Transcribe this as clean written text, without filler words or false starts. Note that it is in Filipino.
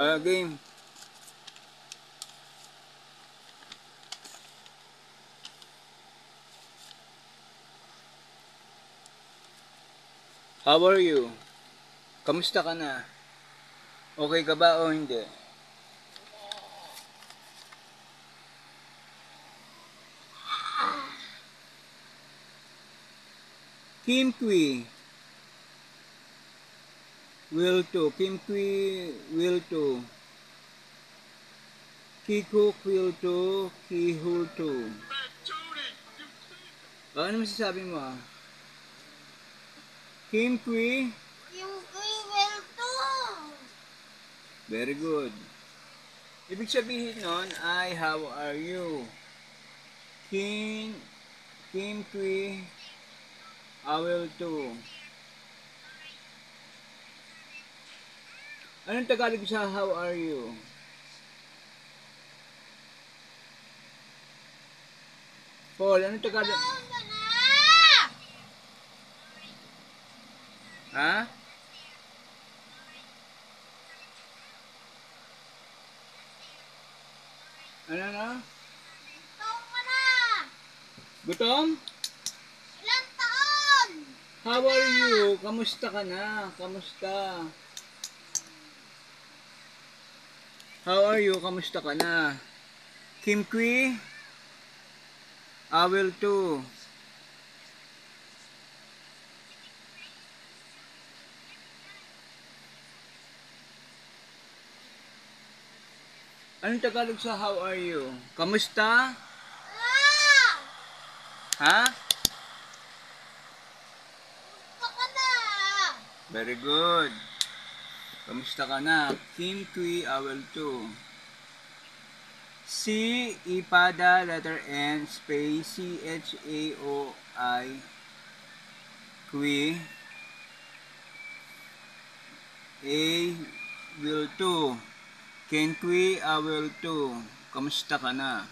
Game. How are you? Kamusta ka na? Okay ka ba o hindi? Kim Kui. Will to. Kim Kui will to. Kikook will to. Kihul to. Ano masasabi mo? Kim Kui? Kim Kui will to. Very good. Ibig sabihin nun ay how are you? Kim Kui I will to. Anong Tagalog sa how are you? Paul, anong Tagalog? Ha? Ano na? Taon ka na. Gutom? Ilang taon? How are you? Kamusta ka na? Kamusta? How are you? Kamusta ka na? Kim Kui? I will too. Anong Tagalog sa how are you? Kamusta? Ah! Ha? Kamusta ka na? Very good. Kamusta ka na? Kim Kui I will too. C. Ipada, letter N, space CHAOI, Kui. A. Will too. Ken Kui I will too. Kamusta ka na?